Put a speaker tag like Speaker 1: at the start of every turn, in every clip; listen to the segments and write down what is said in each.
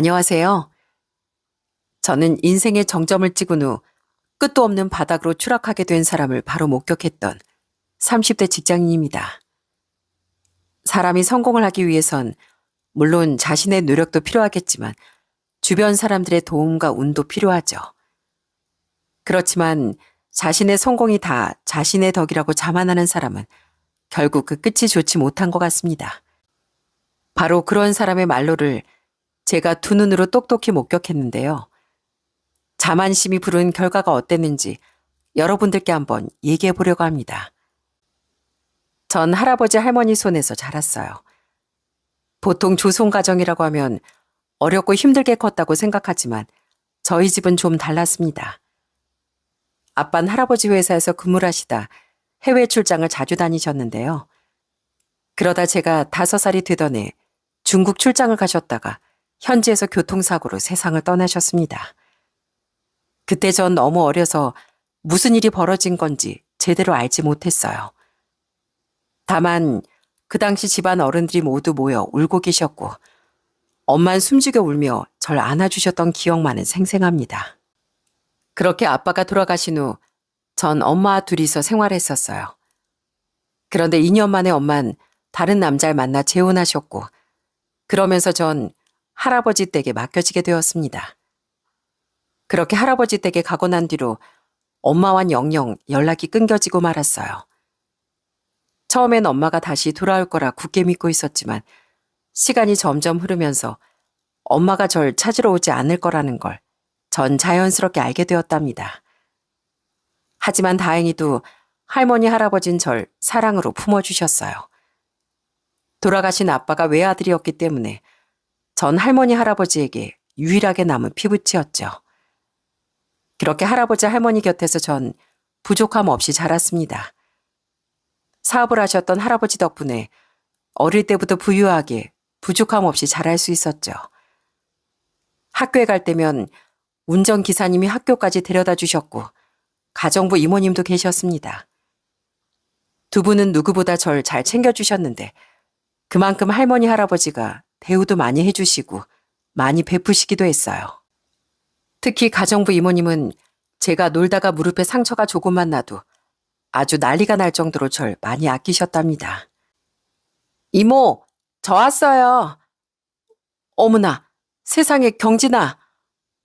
Speaker 1: 안녕하세요. 저는 인생의 정점을 찍은 후 끝도 없는 바닥으로 추락하게 된 사람을 바로 목격했던 30대 직장인입니다. 사람이 성공을 하기 위해선 물론 자신의 노력도 필요하겠지만 주변 사람들의 도움과 운도 필요하죠. 그렇지만 자신의 성공이 다 자신의 덕이라고 자만하는 사람은 결국 그 끝이 좋지 못한 것 같습니다. 바로 그런 사람의 말로를 제가 두 눈으로 똑똑히 목격했는데요. 자만심이 부른 결과가 어땠는지 여러분들께 한번 얘기해 보려고 합니다. 전 할아버지 할머니 손에서 자랐어요. 보통 조손가정이라고 하면 어렵고 힘들게 컸다고 생각하지만 저희 집은 좀 달랐습니다. 아빠는 할아버지 회사에서 근무를 하시다 해외 출장을 자주 다니셨는데요. 그러다 제가 5살이 되던 해 중국 출장을 가셨다가 현지에서 교통사고로 세상을 떠나셨습니다. 그때 전 너무 어려서 무슨 일이 벌어진 건지 제대로 알지 못했어요. 다만 그 당시 집안 어른들이 모두 모여 울고 계셨고 엄만 숨죽여 울며 절 안아주셨던 기억만은 생생합니다. 그렇게 아빠가 돌아가신 후 전 엄마와 둘이서 생활했었어요. 그런데 2년 만에 엄만 다른 남자를 만나 재혼하셨고 그러면서 전 할아버지 댁에 맡겨지게 되었습니다. 그렇게 할아버지 댁에 가고 난 뒤로 엄마와는 영영 연락이 끊겨지고 말았어요. 처음엔 엄마가 다시 돌아올 거라 굳게 믿고 있었지만 시간이 점점 흐르면서 엄마가 절 찾으러 오지 않을 거라는 걸 전 자연스럽게 알게 되었답니다. 하지만 다행히도 할머니 할아버진 절 사랑으로 품어주셨어요. 돌아가신 아빠가 외아들이었기 때문에 전 할머니 할아버지에게 유일하게 남은 피부치였죠. 그렇게 할아버지 할머니 곁에서 전 부족함 없이 자랐습니다. 사업을 하셨던 할아버지 덕분에 어릴 때부터 부유하게 부족함 없이 자랄 수 있었죠. 학교에 갈 때면 운전기사님이 학교까지 데려다 주셨고 가정부 이모님도 계셨습니다. 두 분은 누구보다 절 잘 챙겨주셨는데 그만큼 할머니 할아버지가 대우도 많이 해주시고 많이 베푸시기도 했어요. 특히 가정부 이모님은 제가 놀다가 무릎에 상처가 조금만 나도 아주 난리가 날 정도로 절 많이 아끼셨답니다. 이모, 저 왔어요. 어머나, 세상에 경진아.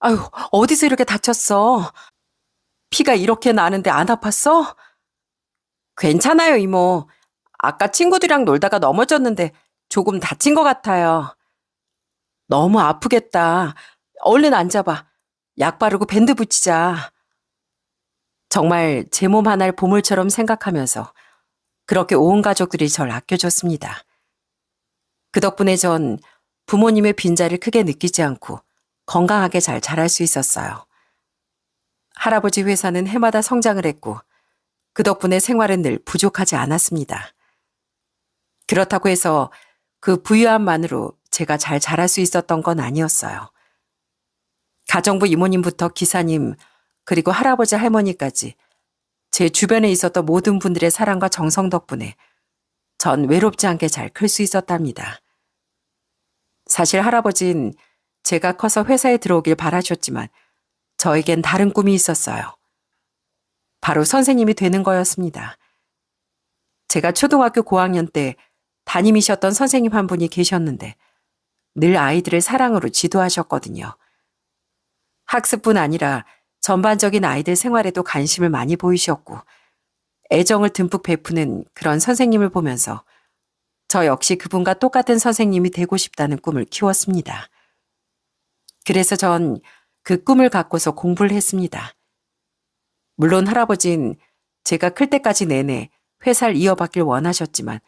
Speaker 1: 아유, 어디서 이렇게 다쳤어? 피가 이렇게 나는데 안 아팠어? 괜찮아요, 이모. 아까 친구들이랑 놀다가 넘어졌는데 조금 다친 것 같아요. 너무 아프겠다. 얼른 앉아봐. 약 바르고 밴드 붙이자. 정말 제 몸 하나를 보물처럼 생각하면서 그렇게 온 가족들이 절 아껴줬습니다. 그 덕분에 전 부모님의 빈자리를 크게 느끼지 않고 건강하게 잘 자랄 수 있었어요. 할아버지 회사는 해마다 성장을 했고 그 덕분에 생활은 늘 부족하지 않았습니다. 그렇다고 해서 그 부유함만으로 제가 잘 자랄 수 있었던 건 아니었어요. 가정부 이모님부터 기사님 그리고 할아버지 할머니까지 제 주변에 있었던 모든 분들의 사랑과 정성 덕분에 전 외롭지 않게 잘 클 수 있었답니다. 사실 할아버진 제가 커서 회사에 들어오길 바라셨지만 저에겐 다른 꿈이 있었어요. 바로 선생님이 되는 거였습니다. 제가 초등학교 고학년 때 담임이셨던 선생님 한 분이 계셨는데 늘 아이들을 사랑으로 지도하셨거든요. 학습뿐 아니라 전반적인 아이들 생활에도 관심을 많이 보이셨고 애정을 듬뿍 베푸는 그런 선생님을 보면서 저 역시 그분과 똑같은 선생님이 되고 싶다는 꿈을 키웠습니다. 그래서 전 그 꿈을 갖고서 공부를 했습니다. 물론 할아버진 제가 클 때까지 내내 회사를 이어받길 원하셨지만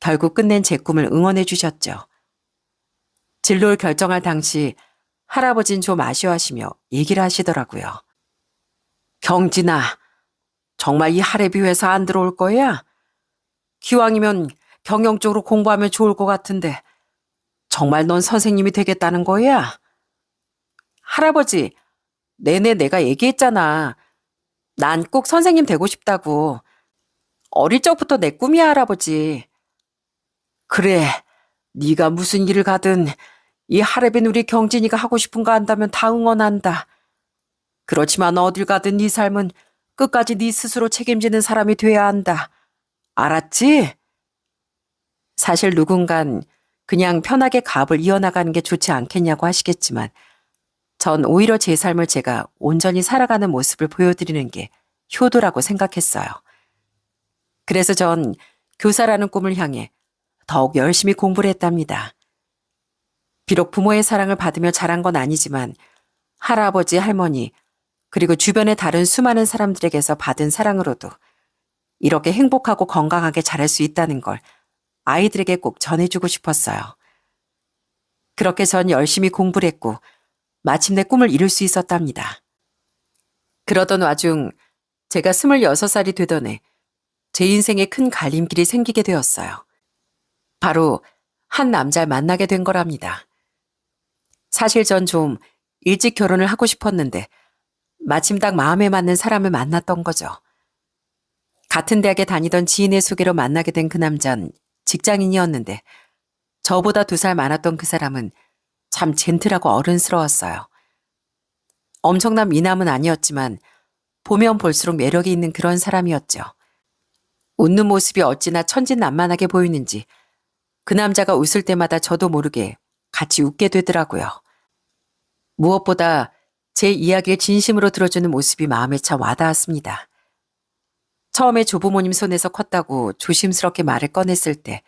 Speaker 1: 결국 끝낸 제 꿈을 응원해 주셨죠. 진로를 결정할 당시 할아버진 좀 아쉬워하시며 얘기를 하시더라고요. 경진아, 정말 이 할애비 회사 안 들어올 거야? 기왕이면 경영 쪽으로 공부하면 좋을 것 같은데 정말 넌 선생님이 되겠다는 거야? 할아버지, 내내 내가 얘기했잖아. 난 꼭 선생님 되고 싶다고. 어릴 적부터 내 꿈이야, 할아버지. 그래, 네가 무슨 일을 가든 이 할애빈 우리 경진이가 하고 싶은 거 한다면 다 응원한다. 그렇지만 어딜 가든 네 삶은 끝까지 네 스스로 책임지는 사람이 돼야 한다. 알았지? 사실 누군간 그냥 편하게 가업을 이어나가는 게 좋지 않겠냐고 하시겠지만 전 오히려 제 삶을 제가 온전히 살아가는 모습을 보여드리는 게 효도라고 생각했어요. 그래서 전 교사라는 꿈을 향해 더욱 열심히 공부를 했답니다. 비록 부모의 사랑을 받으며 자란 건 아니지만 할아버지, 할머니, 그리고 주변의 다른 수많은 사람들에게서 받은 사랑으로도 이렇게 행복하고 건강하게 자랄 수 있다는 걸 아이들에게 꼭 전해주고 싶었어요. 그렇게 전 열심히 공부를 했고 마침내 꿈을 이룰 수 있었답니다. 그러던 와중 제가 26살이 되던 해 제 인생에 큰 갈림길이 생기게 되었어요. 바로 한 남자를 만나게 된 거랍니다. 사실 전 좀 일찍 결혼을 하고 싶었는데 마침 딱 마음에 맞는 사람을 만났던 거죠. 같은 대학에 다니던 지인의 소개로 만나게 된 그 남자는 직장인이었는데 저보다 2살 많았던 그 사람은 참 젠틀하고 어른스러웠어요. 엄청난 미남은 아니었지만 보면 볼수록 매력이 있는 그런 사람이었죠. 웃는 모습이 어찌나 천진난만하게 보이는지 그 남자가 웃을 때마다 저도 모르게 같이 웃게 되더라고요. 무엇보다 제 이야기를 진심으로 들어주는 모습이 마음에 참 와닿았습니다. 처음에 조부모님 손에서 컸다고 조심스럽게 말을 꺼냈을 때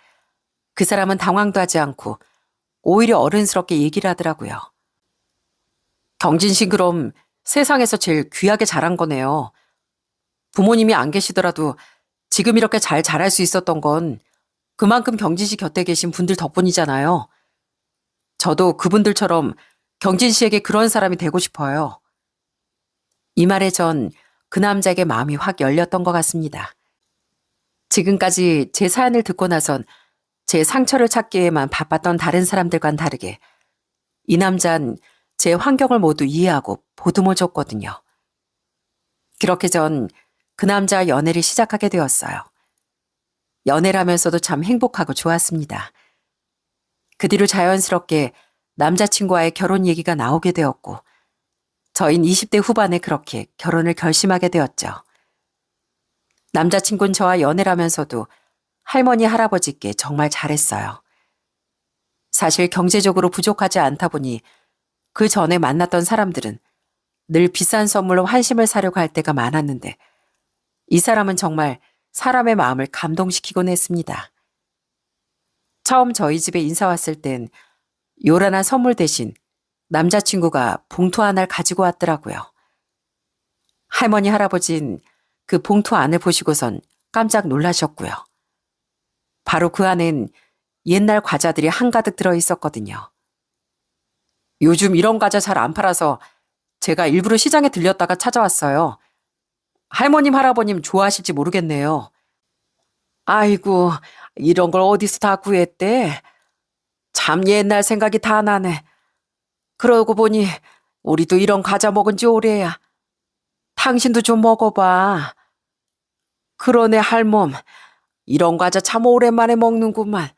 Speaker 1: 그 사람은 당황도 하지 않고 오히려 어른스럽게 얘기를 하더라고요. 경진 씨 그럼 세상에서 제일 귀하게 자란 거네요. 부모님이 안 계시더라도 지금 이렇게 잘 자랄 수 있었던 건 그만큼 경진 씨 곁에 계신 분들 덕분이잖아요. 저도 그분들처럼 경진 씨에게 그런 사람이 되고 싶어요. 이 말에 전 그 남자에게 마음이 확 열렸던 것 같습니다. 지금까지 제 사연을 듣고 나선 제 상처를 찾기에만 바빴던 다른 사람들과는 다르게 이 남자는 제 환경을 모두 이해하고 보듬어줬거든요. 그렇게 전 그 남자와 연애를 시작하게 되었어요. 연애라면서도 참 행복하고 좋았습니다. 그 뒤로 자연스럽게 남자친구와의 결혼 얘기가 나오게 되었고 저흰 20대 후반에 그렇게 결혼을 결심하게 되었죠. 남자친구는 저와 연애를 하면서도 할머니, 할아버지께 정말 잘했어요. 사실 경제적으로 부족하지 않다 보니 그 전에 만났던 사람들은 늘 비싼 선물로 환심을 사려고 할 때가 많았는데 이 사람은 정말 사람의 마음을 감동시키곤 했습니다. 처음 저희 집에 인사 왔을 땐 요란한 선물 대신 남자친구가 봉투 하나를 가지고 왔더라고요. 할머니, 할아버진 그 봉투 안을 보시고선 깜짝 놀라셨고요. 바로 그 안엔 옛날 과자들이 한가득 들어있었거든요. 요즘 이런 과자 잘 안 팔아서 제가 일부러 시장에 들렸다가 찾아왔어요. 할머님, 할아버님 좋아하실지 모르겠네요. 아이고, 이런 걸 어디서 다 구했대? 참 옛날 생각이 다 나네. 그러고 보니 우리도 이런 과자 먹은 지 오래야. 당신도 좀 먹어봐. 그러네 할멈. 이런 과자 참 오랜만에 먹는구만.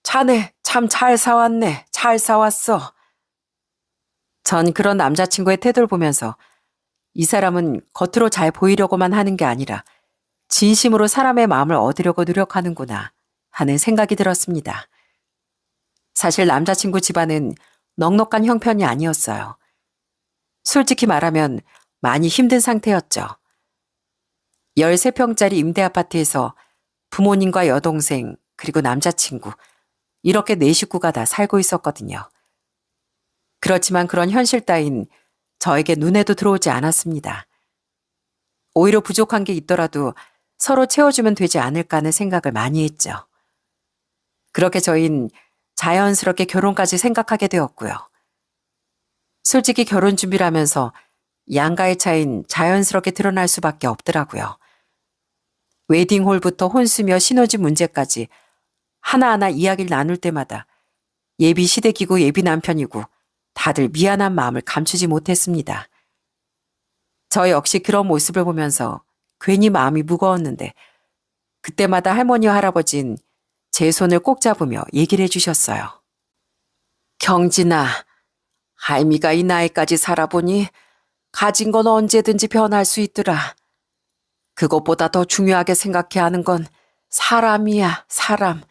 Speaker 1: 자네 참 잘 사왔네. 잘 사왔어. 전 그런 남자친구의 태도를 보면서 이 사람은 겉으로 잘 보이려고만 하는 게 아니라 진심으로 사람의 마음을 얻으려고 노력하는구나 하는 생각이 들었습니다. 사실 남자친구 집안은 넉넉한 형편이 아니었어요. 솔직히 말하면 많이 힘든 상태였죠. 13평짜리 임대 아파트에서 부모님과 여동생 그리고 남자친구 이렇게 4식구가 다 살고 있었거든요. 그렇지만 그런 현실 따윈 저에게 눈에도 들어오지 않았습니다. 오히려 부족한 게 있더라도 서로 채워주면 되지 않을까 하는 생각을 많이 했죠. 그렇게 저흰 자연스럽게 결혼까지 생각하게 되었고요. 솔직히 결혼 준비를 하면서 양가의 차이는 자연스럽게 드러날 수밖에 없더라고요. 웨딩홀부터 혼수며 신혼집 문제까지 하나하나 이야기를 나눌 때마다 예비 시댁이고 예비 남편이고 다들 미안한 마음을 감추지 못했습니다. 저 역시 그런 모습을 보면서 괜히 마음이 무거웠는데 그때마다 할머니와 할아버진 제 손을 꼭 잡으며 얘기를 해주셨어요. 경진아, 할미가 이 나이까지 살아보니 가진 건 언제든지 변할 수 있더라. 그것보다 더 중요하게 생각해야 하는 건 사람이야, 사람.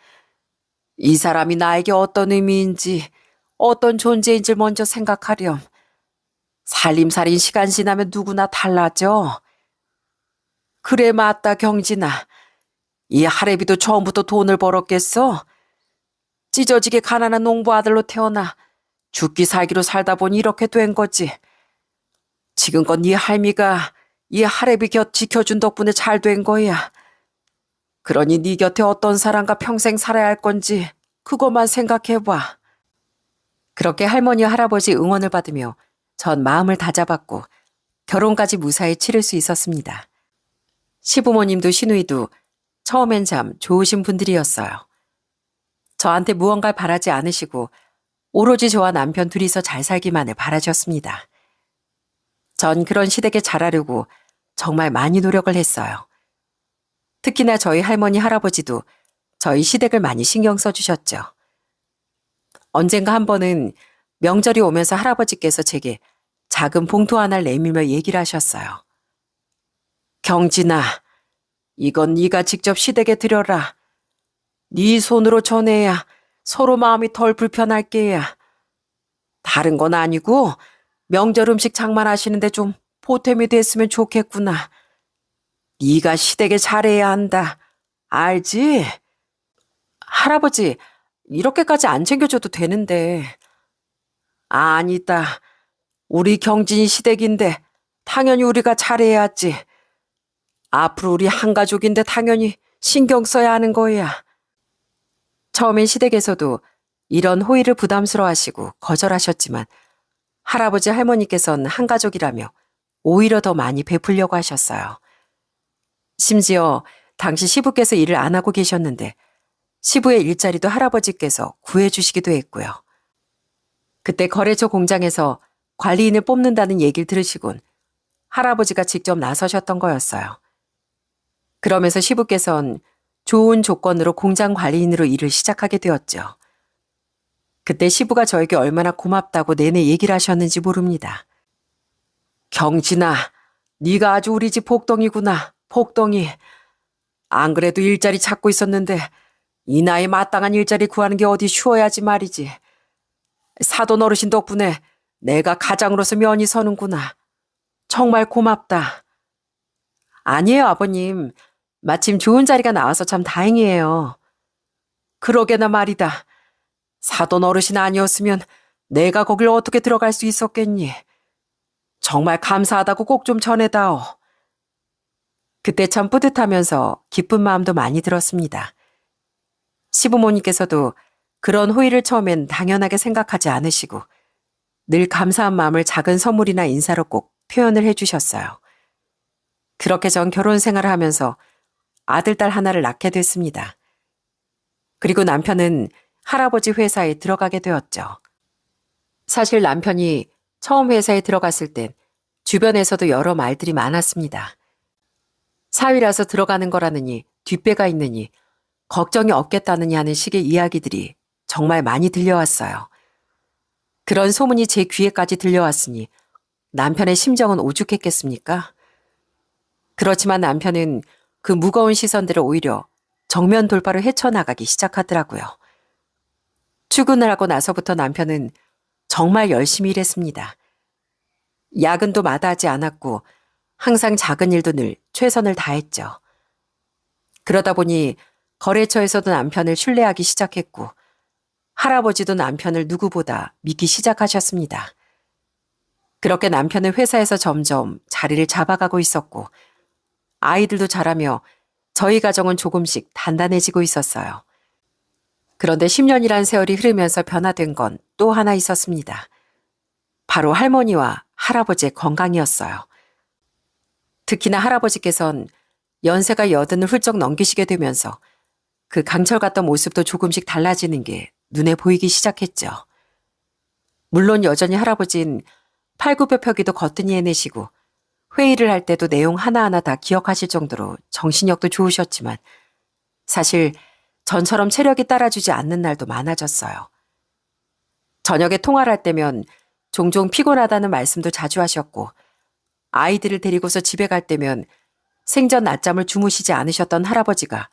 Speaker 1: 이 사람이 나에게 어떤 의미인지, 어떤 존재인지 먼저 생각하렴. 살림살인 시간 지나면 누구나 달라져. 그래 맞다, 경진아. 이 할애비도 처음부터 돈을 벌었겠어? 찢어지게 가난한 농부 아들로 태어나 죽기 살기로 살다 보니 이렇게 된 거지. 지금껏 네 할미가 이 할애비 곁 지켜준 덕분에 잘 된 거야. 그러니 네 곁에 어떤 사람과 평생 살아야 할 건지 그것만 생각해봐. 그렇게 할머니와 할아버지 응원을 받으며 전 마음을 다잡았고 결혼까지 무사히 치를 수 있었습니다. 시부모님도 시누이도 처음엔 참 좋으신 분들이었어요. 저한테 무언가를 바라지 않으시고 오로지 저와 남편 둘이서 잘 살기만을 바라셨습니다. 전 그런 시댁에 잘하려고 정말 많이 노력을 했어요. 특히나 저희 할머니 할아버지도 저희 시댁을 많이 신경 써주셨죠. 언젠가 한 번은 명절이 오면서 할아버지께서 제게 작은 봉투 하나를 내밀며 얘기를 하셨어요. 경진아, 이건 네가 직접 시댁에 드려라. 네 손으로 전해야 서로 마음이 덜 불편할 게야. 다른 건 아니고 명절 음식 장만하시는데 좀 보탬이 됐으면 좋겠구나. 네가 시댁에 잘해야 한다. 알지? 할아버지, 이렇게까지 안 챙겨줘도 되는데. 아니다. 우리 경진이 시댁인데 당연히 우리가 잘해야지. 앞으로 우리 한 가족인데 당연히 신경 써야 하는 거야. 처음엔 시댁에서도 이런 호의를 부담스러워하시고 거절하셨지만 할아버지 할머니께서는 한 가족이라며 오히려 더 많이 베풀려고 하셨어요. 심지어 당시 시부께서 일을 안 하고 계셨는데 시부의 일자리도 할아버지께서 구해주시기도 했고요. 그때 거래처 공장에서 관리인을 뽑는다는 얘기를 들으시곤 할아버지가 직접 나서셨던 거였어요. 그러면서 시부께서는 좋은 조건으로 공장 관리인으로 일을 시작하게 되었죠. 그때 시부가 저에게 얼마나 고맙다고 내내 얘기를 하셨는지 모릅니다. 경진아, 네가 아주 우리 집 복덩이구나, 복덩이. 안 그래도 일자리 찾고 있었는데 이 나이에 마땅한 일자리 구하는 게 어디 쉬워야지 말이지. 사돈 어르신 덕분에 내가 가장으로서 면이 서는구나. 정말 고맙다. 아니에요, 아버님. 마침 좋은 자리가 나와서 참 다행이에요. 그러게나 말이다. 사돈 어르신 아니었으면 내가 거길 어떻게 들어갈 수 있었겠니? 정말 감사하다고 꼭 좀 전해다오. 그때 참 뿌듯하면서 기쁜 마음도 많이 들었습니다. 시부모님께서도 그런 호의를 처음엔 당연하게 생각하지 않으시고 늘 감사한 마음을 작은 선물이나 인사로 꼭 표현을 해주셨어요. 그렇게 전 결혼 생활을 하면서 아들, 딸 하나를 낳게 됐습니다. 그리고 남편은 할아버지 회사에 들어가게 되었죠. 사실 남편이 처음 회사에 들어갔을 땐 주변에서도 여러 말들이 많았습니다. 사위라서 들어가는 거라느니 뒷배가 있느니 걱정이 없겠다느니 하는 식의 이야기들이 정말 많이 들려왔어요. 그런 소문이 제 귀에까지 들려왔으니 남편의 심정은 오죽했겠습니까? 그렇지만 남편은 그 무거운 시선들을 오히려 정면 돌파로 헤쳐나가기 시작하더라고요. 출근을 하고 나서부터 남편은 정말 열심히 일했습니다. 야근도 마다하지 않았고 항상 작은 일도 늘 최선을 다했죠. 그러다 보니 거래처에서도 남편을 신뢰하기 시작했고 할아버지도 남편을 누구보다 믿기 시작하셨습니다. 그렇게 남편은 회사에서 점점 자리를 잡아가고 있었고 아이들도 자라며 저희 가정은 조금씩 단단해지고 있었어요. 그런데 10년이란 세월이 흐르면서 변화된 건 또 하나 있었습니다. 바로 할머니와 할아버지의 건강이었어요. 특히나 할아버지께선 연세가 80을 훌쩍 넘기시게 되면서 그 강철 같던 모습도 조금씩 달라지는 게 눈에 보이기 시작했죠. 물론 여전히 할아버진 팔굽혀펴기도 거뜬히 해내시고 회의를 할 때도 내용 하나하나 다 기억하실 정도로 정신력도 좋으셨지만 사실 전처럼 체력이 따라주지 않는 날도 많아졌어요. 저녁에 통화를 할 때면 종종 피곤하다는 말씀도 자주 하셨고, 아이들을 데리고서 집에 갈 때면 생전 낮잠을 주무시지 않으셨던 할아버지가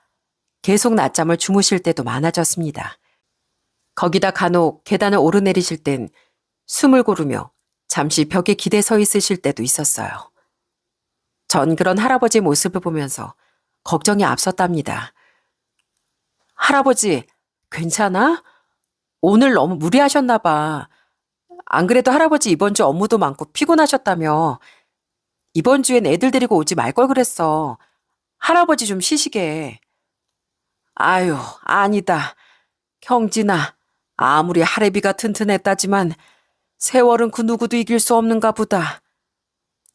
Speaker 1: 계속 낮잠을 주무실 때도 많아졌습니다. 거기다 간혹 계단을 오르내리실 땐 숨을 고르며 잠시 벽에 기대 서 있으실 때도 있었어요. 전 그런 할아버지의 모습을 보면서 걱정이 앞섰답니다. 할아버지, 괜찮아? 오늘 너무 무리하셨나 봐. 안 그래도 할아버지 이번 주 업무도 많고 피곤하셨다며. 이번 주엔 애들 데리고 오지 말 걸 그랬어. 할아버지 좀 쉬시게. 아유, 아니다. 형진아, 아무리 할애비가 튼튼했다지만 세월은 그 누구도 이길 수 없는가 보다.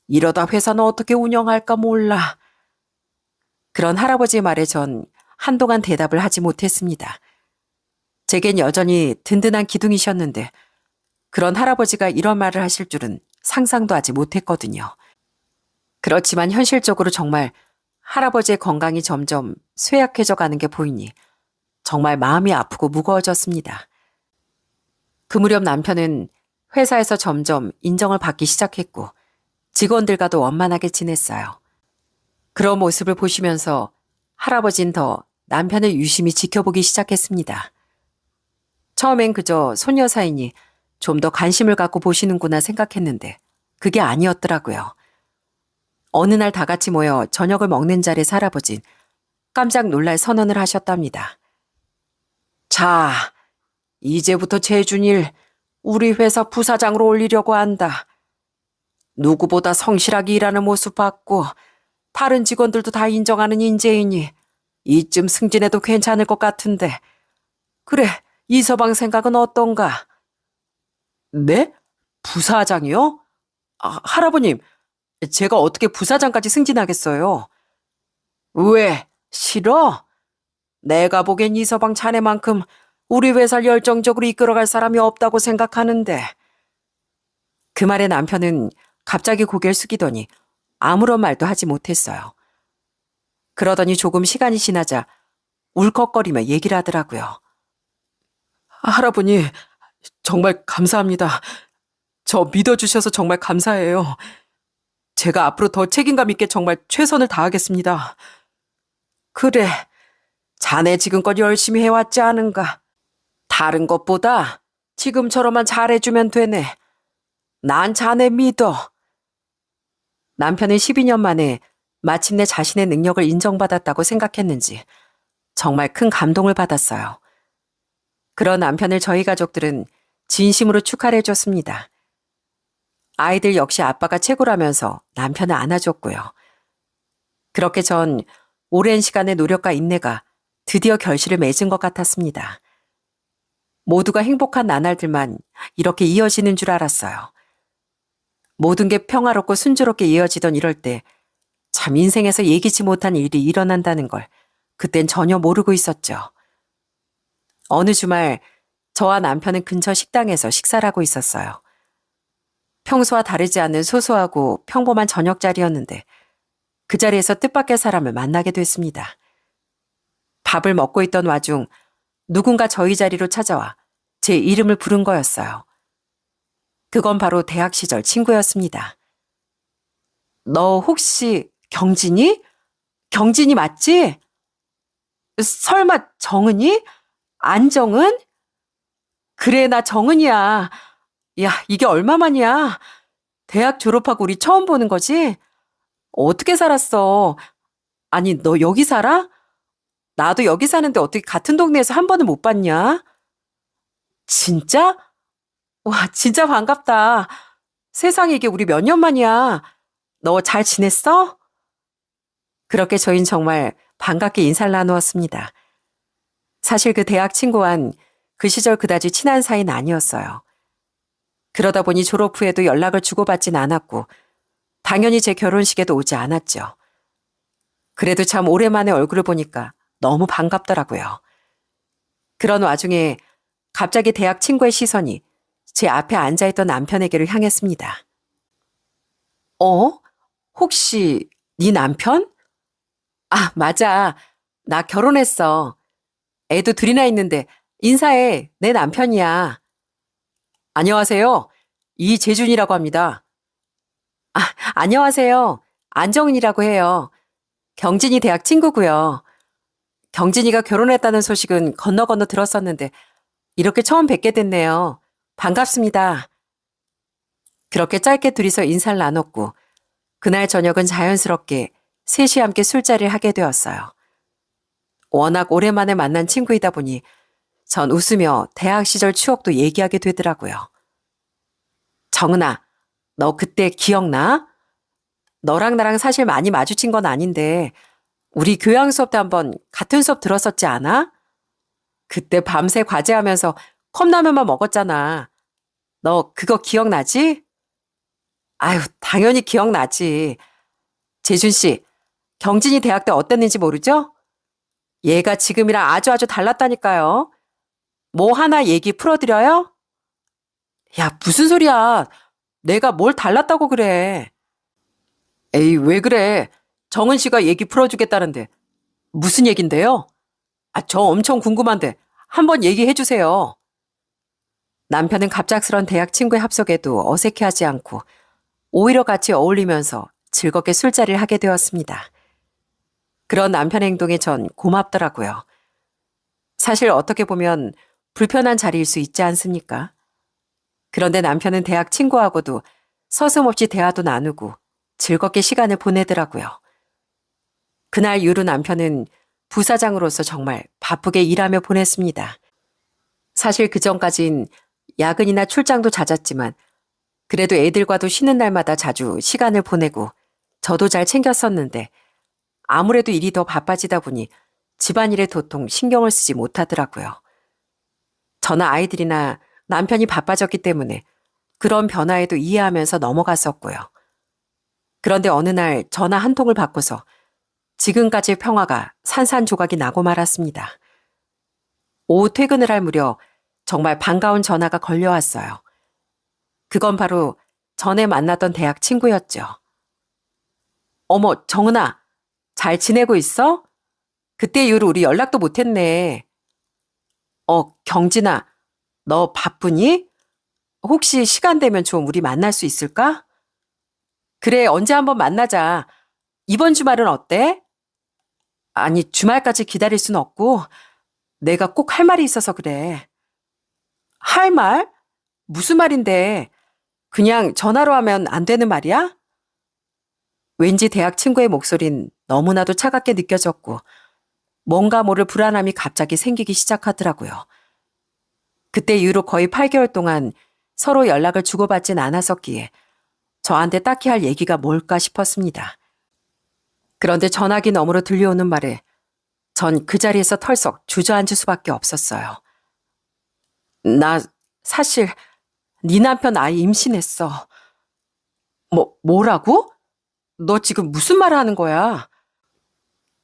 Speaker 1: 이러다 회사는 어떻게 운영할까 몰라. 그런 할아버지의 말에 전 한동안 대답을 하지 못했습니다. 제겐 여전히 든든한 기둥이셨는데 그런 할아버지가 이런 말을 하실 줄은 상상도 하지 못했거든요. 그렇지만 현실적으로 정말 할아버지의 건강이 점점 쇠약해져 가는 게 보이니 정말 마음이 아프고 무거워졌습니다. 그 무렵 남편은 회사에서 점점 인정을 받기 시작했고 직원들과도 원만하게 지냈어요. 그런 모습을 보시면서 할아버지는 더 남편을 유심히 지켜보기 시작했습니다. 처음엔 그저 손녀 사이니 좀 더 관심을 갖고 보시는구나 생각했는데 그게 아니었더라고요. 어느 날 다 같이 모여 저녁을 먹는 자리에서 할아버진 깜짝 놀랄 선언을 하셨답니다. 자, 이제부터 재준일 우리 회사 부사장으로 올리려고 한다. 누구보다 성실하게 일하는 모습 봤고 다른 직원들도 다 인정하는 인재이니 이쯤 승진해도 괜찮을 것 같은데. 그래, 이서방 생각은 어떤가? 네? 부사장이요? 아, 할아버님, 제가 어떻게 부사장까지 승진하겠어요? 왜? 싫어? 내가 보기엔 이서방 자네만큼 우리 회사를 열정적으로 이끌어갈 사람이 없다고 생각하는데. 그 말에 남편은 갑자기 고개를 숙이더니 아무런 말도 하지 못했어요. 그러더니 조금 시간이 지나자 울컥거리며 얘기를 하더라고요. 할아버니, 정말 감사합니다. 저 믿어주셔서 정말 감사해요. 제가 앞으로 더 책임감 있게 정말 최선을 다하겠습니다. 그래, 자네 지금껏 열심히 해왔지 않은가? 다른 것보다 지금처럼만 잘해주면 되네. 난 자네 믿어. 남편은 12년 만에 마침내 자신의 능력을 인정받았다고 생각했는지 정말 큰 감동을 받았어요. 그런 남편을 저희 가족들은 진심으로 축하를 해줬습니다. 아이들 역시 아빠가 최고라면서 남편을 안아줬고요. 그렇게 전 오랜 시간의 노력과 인내가 드디어 결실을 맺은 것 같았습니다. 모두가 행복한 나날들만 이렇게 이어지는 줄 알았어요. 모든 게 평화롭고 순조롭게 이어지던 이럴 때 참 인생에서 예기치 못한 일이 일어난다는 걸 그땐 전혀 모르고 있었죠. 어느 주말 저와 남편은 근처 식당에서 식사를 하고 있었어요. 평소와 다르지 않은 소소하고 평범한 저녁 자리였는데 그 자리에서 뜻밖의 사람을 만나게 됐습니다. 밥을 먹고 있던 와중 누군가 저희 자리로 찾아와 제 이름을 부른 거였어요. 그건 바로 대학 시절 친구였습니다. 너 혹시 경진이? 경진이 맞지? 설마 정은이? 안정은? 그래, 나 정은이야. 야, 이게 얼마만이야? 대학 졸업하고 우리 처음 보는 거지? 어떻게 살았어? 아니, 너 여기 살아? 나도 여기 사는데 어떻게 같은 동네에서 한 번은 못 봤냐? 진짜? 와, 진짜 반갑다. 세상에 이게 우리 몇 년 만이야. 너 잘 지냈어? 그렇게 저희는 정말 반갑게 인사를 나누었습니다. 사실 그 대학 친구와는 그 시절 그다지 친한 사이는 아니었어요. 그러다 보니 졸업 후에도 연락을 주고받진 않았고 당연히 제 결혼식에도 오지 않았죠. 그래도 참 오랜만에 얼굴을 보니까 너무 반갑더라고요. 그런 와중에 갑자기 대학 친구의 시선이 제 앞에 앉아있던 남편에게로 향했습니다. 어? 혹시 네 남편? 아, 맞아. 나 결혼했어. 애도 둘이나 있는데 인사해. 내 남편이야. 안녕하세요. 이재준이라고 합니다. 아, 안녕하세요. 안정은이라고 해요. 경진이 대학 친구고요. 경진이가 결혼했다는 소식은 건너 건너 들었었는데 이렇게 처음 뵙게 됐네요. 반갑습니다. 그렇게 짧게 둘이서 인사를 나눴고 그날 저녁은 자연스럽게 셋이 함께 술자리를 하게 되었어요. 워낙 오랜만에 만난 친구이다 보니 전 웃으며 대학 시절 추억도 얘기하게 되더라고요. 정은아, 너 그때 기억나? 너랑 나랑 사실 많이 마주친 건 아닌데 우리 교양 수업 때 한번 같은 수업 들었었지 않아? 그때 밤새 과제하면서 컵라면만 먹었잖아. 너 그거 기억나지? 아유, 당연히 기억나지. 재준 씨, 경진이 대학 때 어땠는지 모르죠? 얘가 지금이랑 아주 달랐다니까요. 뭐 하나 얘기 풀어드려요? 야, 무슨 소리야. 내가 뭘 달랐다고 그래. 에이, 왜 그래. 정은 씨가 얘기 풀어주겠다는데. 무슨 얘긴데요? 아, 저 엄청 궁금한데. 한번 얘기해 주세요. 남편은 갑작스런 대학 친구의 합석에도 어색해하지 않고 오히려 같이 어울리면서 즐겁게 술자리를 하게 되었습니다. 그런 남편 행동에 전 고맙더라고요. 사실 어떻게 보면 불편한 자리일 수 있지 않습니까? 그런데 남편은 대학 친구하고도 서슴없이 대화도 나누고 즐겁게 시간을 보내더라고요. 그날 이후로 남편은 부사장으로서 정말 바쁘게 일하며 보냈습니다. 사실 그전까진 야근이나 출장도 잦았지만 그래도 애들과도 쉬는 날마다 자주 시간을 보내고 저도 잘 챙겼었는데 아무래도 일이 더 바빠지다 보니 집안일에 도통 신경을 쓰지 못하더라고요. 저나 아이들이나 남편이 바빠졌기 때문에 그런 변화에도 이해하면서 넘어갔었고요. 그런데 어느 날 전화 한 통을 받고서 지금까지의 평화가 산산조각이 나고 말았습니다. 오후 퇴근을 할 무렵 정말 반가운 전화가 걸려왔어요. 그건 바로 전에 만났던 대학 친구였죠. 어머, 정은아, 잘 지내고 있어? 그때 이후로 우리 연락도 못했네. 경진아, 너 바쁘니? 혹시 시간 되면 좀 우리 만날 수 있을까? 그래, 언제 한번 만나자. 이번 주말은 어때? 아니, 주말까지 기다릴 순 없고, 내가 꼭 할 말이 있어서 그래. 할 말? 무슨 말인데? 그냥 전화로 하면 안 되는 말이야? 왠지 대학 친구의 목소린 너무나도 차갑게 느껴졌고, 뭔가 모를 불안함이 갑자기 생기기 시작하더라고요. 그때 이후로 거의 8개월 동안 서로 연락을 주고받진 않았었기에 저한테 딱히 할 얘기가 뭘까 싶었습니다. 그런데 전화기 너머로 들려오는 말에 전 그 자리에서 털썩 주저앉을 수밖에 없었어요. 나 사실 네 남편 아이 임신했어. 뭐라고? 너 지금 무슨 말을 하는 거야?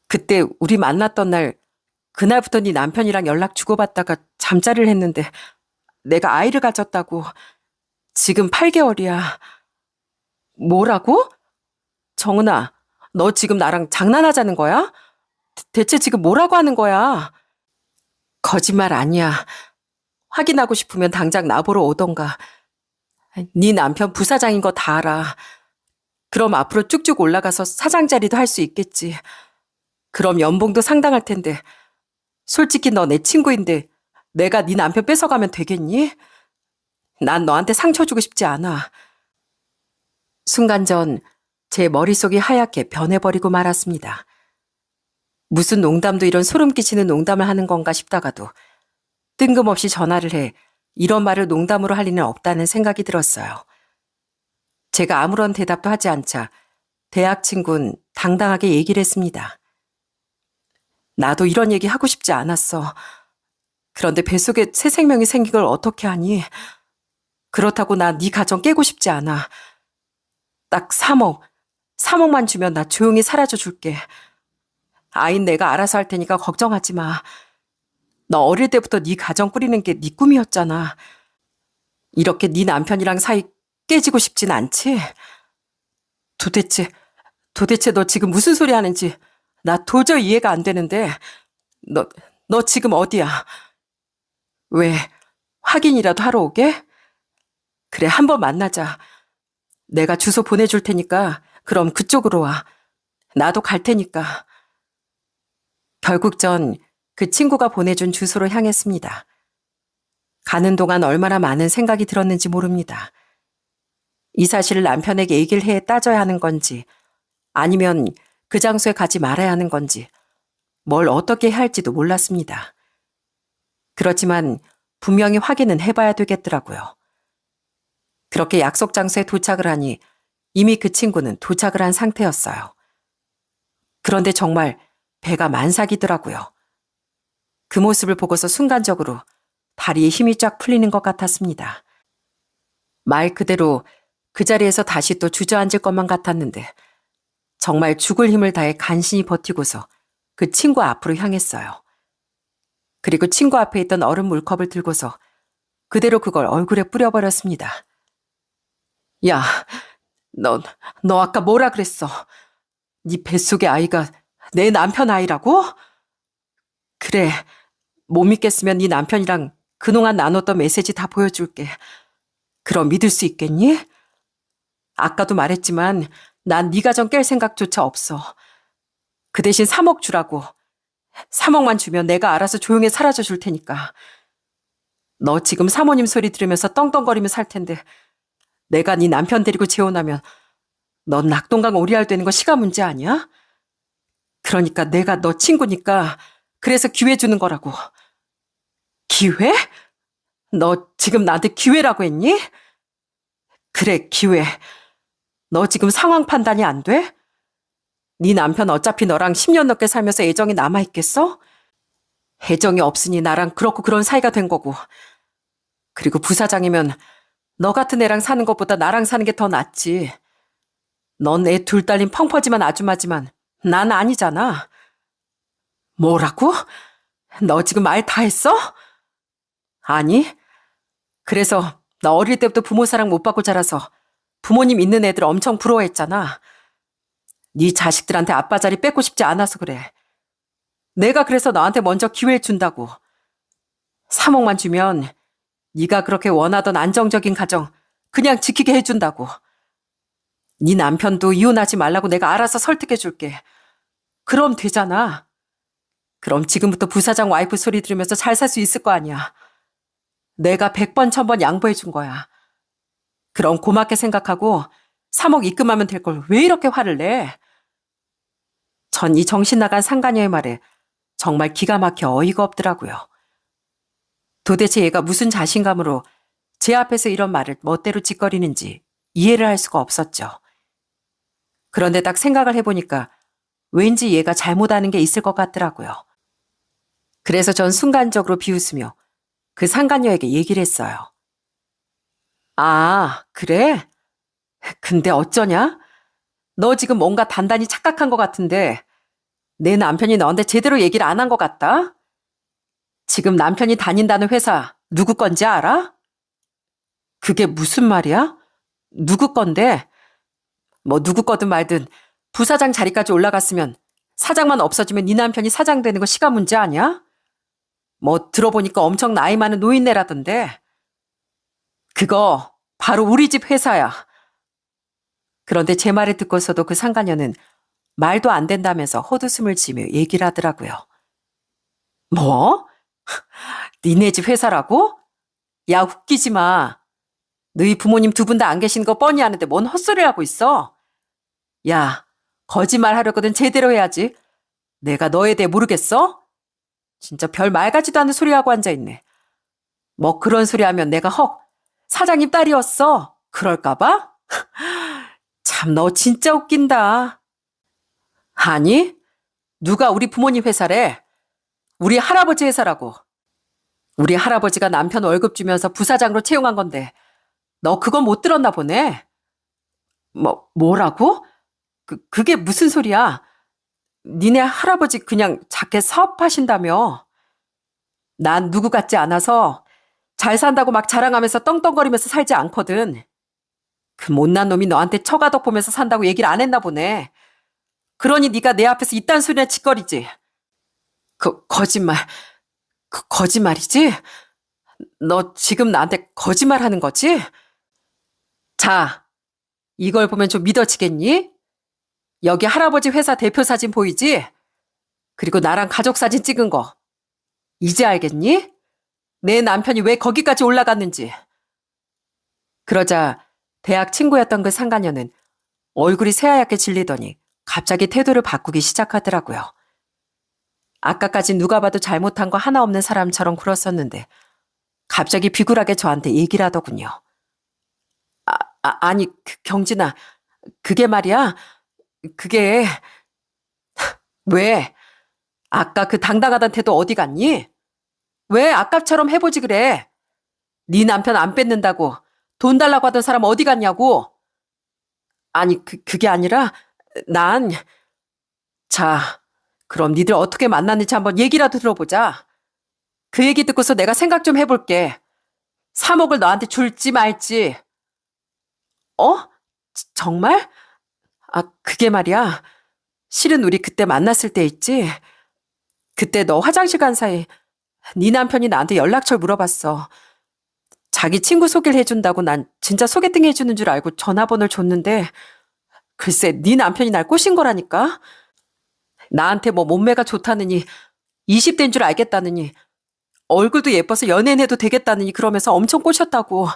Speaker 1: 그때 우리 만났던 날, 그날부터 네 남편이랑 연락 주고받다가 잠자리를 했는데 내가 아이를 가졌다고. 지금 8개월이야. 뭐라고? 정은아, 너 지금 나랑 장난하자는 거야? 대체 지금 뭐라고 하는 거야? 거짓말 아니야. 확인하고 싶으면 당장 나보러 오던가. 네 남편 부사장인 거 다 알아. 그럼 앞으로 쭉쭉 올라가서 사장 자리도 할 수 있겠지. 그럼 연봉도 상당할 텐데. 솔직히 너 내 친구인데 내가 네 남편 뺏어가면 되겠니? 난 너한테 상처 주고 싶지 않아. 순간 전 제 머릿속이 하얗게 변해버리고 말았습니다. 무슨 농담도 이런 소름 끼치는 농담을 하는 건가 싶다가도 뜬금없이 전화를 해 이런 말을 농담으로 할 리는 없다는 생각이 들었어요. 제가 아무런 대답도 하지 않자 대학 친구는 당당하게 얘기를 했습니다. 나도 이런 얘기 하고 싶지 않았어. 그런데 뱃속에 새 생명이 생긴 걸 어떻게 하니? 그렇다고 나 네 가정 깨고 싶지 않아. 딱 3억만 주면 나 조용히 사라져 줄게. 아인 내가 알아서 할 테니까 걱정하지 마. 너 어릴 때부터 네 가정 꾸리는 게 네 꿈이었잖아. 이렇게 네 남편이랑 사이 깨지고 싶진 않지? 도대체 너 지금 무슨 소리 하는지 나 도저히 이해가 안 되는데 너 지금 어디야? 왜 확인이라도 하러 오게? 그래, 한번 만나자. 내가 주소 보내줄 테니까 그럼 그쪽으로 와. 나도 갈 테니까. 결국 전 그 친구가 보내준 주소로 향했습니다. 가는 동안 얼마나 많은 생각이 들었는지 모릅니다. 이 사실을 남편에게 얘기를 해 따져야 하는 건지, 아니면 그 장소에 가지 말아야 하는 건지, 뭘 어떻게 해야 할지도 몰랐습니다. 그렇지만 분명히 확인은 해봐야 되겠더라고요. 그렇게 약속 장소에 도착을 하니 이미 그 친구는 도착을 한 상태였어요. 그런데 정말 배가 만삭이더라고요. 그 모습을 보고서 순간적으로 다리에 힘이 쫙 풀리는 것 같았습니다. 말 그대로 그 자리에서 다시 또 주저앉을 것만 같았는데 정말 죽을 힘을 다해 간신히 버티고서 그 친구 앞으로 향했어요. 그리고 친구 앞에 있던 얼음 물컵을 들고서 그대로 그걸 얼굴에 뿌려버렸습니다. 야, 너 아까 뭐라 그랬어? 네 뱃속의 아이가 내 남편 아이라고? 그래, 못 믿겠으면 네 남편이랑 그동안 나눴던 메시지 다 보여줄게. 그럼 믿을 수 있겠니? 아까도 말했지만 난 네 가정 깰 생각조차 없어. 그 대신 3억 주라고. 3억만 주면 내가 알아서 조용히 사라져 줄 테니까. 너 지금 사모님 소리 들으면서 떵떵거리며 살 텐데 내가 네 남편 데리고 재혼하면 넌 낙동강 오리알 되는 거 시간 문제 아니야? 그러니까 내가 너 친구니까 그래서 기회 주는 거라고. 기회? 너 지금 나한테 기회라고 했니? 그래, 기회. 너 지금 상황 판단이 안 돼? 네 남편 어차피 너랑 10년 넘게 살면서 애정이 남아있겠어? 애정이 없으니 나랑 그렇고 그런 사이가 된 거고. 그리고 부사장이면 너 같은 애랑 사는 것보다 나랑 사는 게 더 낫지. 넌 애 둘 딸린 펑퍼짐한 아줌마지만 난 아니잖아. 뭐라고? 너 지금 말 다 했어? 아니. 그래서 나 어릴 때부터 부모 사랑 못 받고 자라서 부모님 있는 애들 엄청 부러워했잖아. 네 자식들한테 아빠 자리 뺏고 싶지 않아서 그래. 내가 그래서 너한테 먼저 기회를 준다고. 3억만 주면 네가 그렇게 원하던 안정적인 가정 그냥 지키게 해준다고. 네 남편도 이혼하지 말라고 내가 알아서 설득해줄게. 그럼 되잖아. 그럼 지금부터 부사장 와이프 소리 들으면서 잘 살 수 있을 거 아니야. 내가 100번 1000번 양보해준 거야. 그럼 고맙게 생각하고 3억 입금하면 될 걸 왜 이렇게 화를 내? 전 이 정신 나간 상간녀의 말에 정말 기가 막혀 어이가 없더라고요. 도대체 얘가 무슨 자신감으로 제 앞에서 이런 말을 멋대로 짓거리는지 이해를 할 수가 없었죠. 그런데 딱 생각을 해보니까 왠지 얘가 잘못하는 게 있을 것 같더라고요. 그래서 전 순간적으로 비웃으며 그 상간녀에게 얘기를 했어요. 아, 그래? 근데 어쩌냐? 너 지금 뭔가 단단히 착각한 것 같은데 내 남편이 너한테 제대로 얘기를 안 한 것 같다? 지금 남편이 다닌다는 회사 누구 건지 알아? 그게 무슨 말이야? 누구 건데? 뭐 누구 거든 말든 부사장 자리까지 올라갔으면 사장만 없어지면 네 남편이 사장 되는 거 시간 문제 아니야? 뭐 들어보니까 엄청 나이 많은 노인네라던데. 그거 바로 우리 집 회사야. 그런데 제 말을 듣고서도 그 상간녀는 말도 안 된다면서 헛웃음을 지며 얘기를 하더라고요. 뭐? 니네 집 회사라고? 야, 웃기지 마. 너희 부모님 두 분 다 안 계신 거 뻔히 아는데 뭔 헛소리를 하고 있어? 야, 거짓말 하려거든 제대로 해야지. 내가 너에 대해 모르겠어? 진짜 별 말 같지도 않은 소리 하고 앉아있네. 뭐 그런 소리 하면 내가 사장님 딸이었어. 그럴까봐? 참, 너 진짜 웃긴다. 아니, 누가 우리 부모님 회사래? 우리 할아버지 회사라고. 우리 할아버지가 남편 월급 주면서 부사장으로 채용한 건데 너 그건 못 들었나 보네. 뭐라고? 그게 무슨 소리야? 니네 할아버지 그냥 자켓 사업하신다며. 난 누구 같지 않아서 잘 산다고 막 자랑하면서 떵떵거리면서 살지 않거든. 그 못난 놈이 너한테 처가덕 보면서 산다고 얘기를 안 했나 보네. 그러니 네가 내 앞에서 이딴 소리나 짓거리지. 거짓말. 거짓말이지? 너 지금 나한테 거짓말 하는 거지? 자, 이걸 보면 좀 믿어지겠니? 여기 할아버지 회사 대표 사진 보이지? 그리고 나랑 가족 사진 찍은 거. 이제 알겠니? 내 남편이 왜 거기까지 올라갔는지. 그러자 대학 친구였던 그 상간녀는 얼굴이 새하얗게 질리더니 갑자기 태도를 바꾸기 시작하더라고요. 아까까지 누가 봐도 잘못한 거 하나 없는 사람처럼 굴었었는데 갑자기 비굴하게 저한테 얘기를 하더군요. 아니, 경진아, 그게 말이야. 그게... 왜? 아까 그 당당하던 태도 어디 갔니? 왜 아까처럼 해보지 그래? 네 남편 안 뺏는다고 돈 달라고 하던 사람 어디 갔냐고? 아니, 그게 아니라 난... 자, 그럼 니들 어떻게 만났는지 한번 얘기라도 들어보자. 그 얘기 듣고서 내가 생각 좀 해볼게. 3억을 너한테 줄지 말지. 어? 정말? 그게 말이야. 실은 우리 그때 만났을 때 있지? 그때 너 화장실 간 사이 네 남편이 나한테 연락처를 물어봤어. 자기 친구 소개를 해준다고 난 진짜 소개팅 해주는 줄 알고 전화번호를 줬는데 글쎄 네 남편이 날 꼬신 거라니까. 나한테 뭐 몸매가 좋다느니 20대인 줄 알겠다느니 얼굴도 예뻐서 연애해도 되겠다느니 그러면서 엄청 꼬셨다고.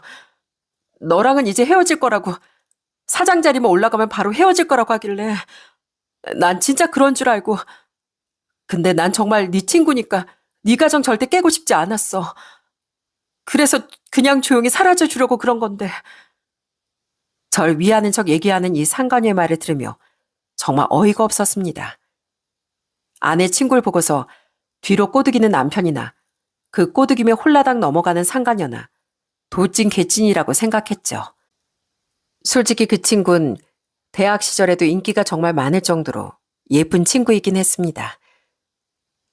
Speaker 1: 너랑은 이제 헤어질 거라고 사장 자리만 올라가면 바로 헤어질 거라고 하길래 난 진짜 그런 줄 알고. 근데 난 정말 네 친구니까 네 가정 절대 깨고 싶지 않았어. 그래서 그냥 조용히 사라져 주려고 그런 건데. 절 위하는 척 얘기하는 이 상간녀의 말을 들으며 정말 어이가 없었습니다. 아내 친구를 보고서 뒤로 꼬드기는 남편이나 그 꼬드김에 홀라당 넘어가는 상간녀나 도찐 개찐이라고 생각했죠. 솔직히 그 친구는 대학 시절에도 인기가 정말 많을 정도로 예쁜 친구이긴 했습니다.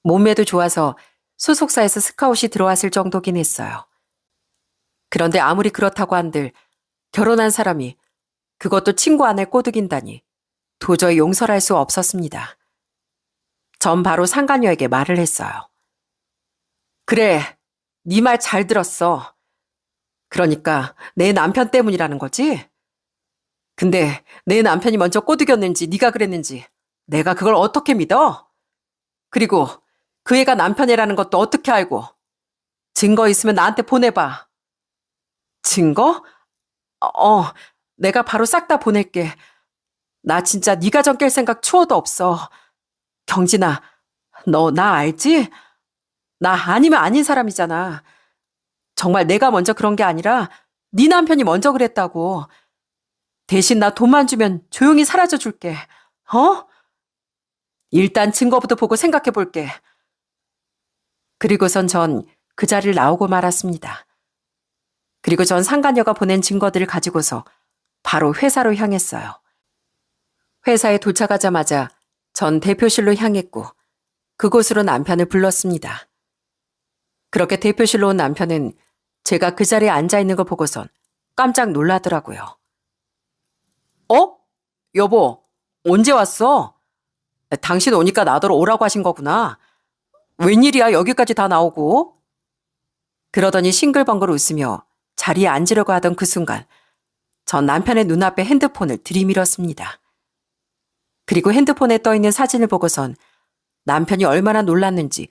Speaker 1: 몸매도 좋아서 소속사에서 스카웃이 들어왔을 정도긴 했어요. 그런데 아무리 그렇다고 한들 결혼한 사람이 그것도 친구 안에 꼬드긴다니 도저히 용서할 수 없었습니다. 전 바로 상간녀에게 말을 했어요. 그래, 네 말 잘 들었어. 그러니까 내 남편 때문이라는 거지? 근데 내 남편이 먼저 꼬드겼는지 네가 그랬는지 내가 그걸 어떻게 믿어? 그리고 그 애가 남편이라는 것도 어떻게 알고? 증거 있으면 나한테 보내봐. 증거? 내가 바로 싹 다 보낼게. 나 진짜 네 가정 깰 생각 추워도 없어. 경진아, 너 나 알지? 나 아니면 아닌 사람이잖아. 정말 내가 먼저 그런 게 아니라 네 남편이 먼저 그랬다고. 대신 나 돈만 주면 조용히 사라져 줄게. 어? 일단 증거부터 보고 생각해 볼게. 그리고선 전 그 자리를 나오고 말았습니다. 그리고 전 상간녀가 보낸 증거들을 가지고서 바로 회사로 향했어요. 회사에 도착하자마자 전 대표실로 향했고 그곳으로 남편을 불렀습니다. 그렇게 대표실로 온 남편은 제가 그 자리에 앉아있는 걸 보고선 깜짝 놀라더라고요. 어? 여보, 언제 왔어? 당신 오니까 나더러 오라고 하신 거구나. 웬일이야 여기까지 다 나오고? 그러더니 싱글벙글 웃으며 자리에 앉으려고 하던 그 순간 전 남편의 눈앞에 핸드폰을 들이밀었습니다. 그리고 핸드폰에 떠있는 사진을 보고선 남편이 얼마나 놀랐는지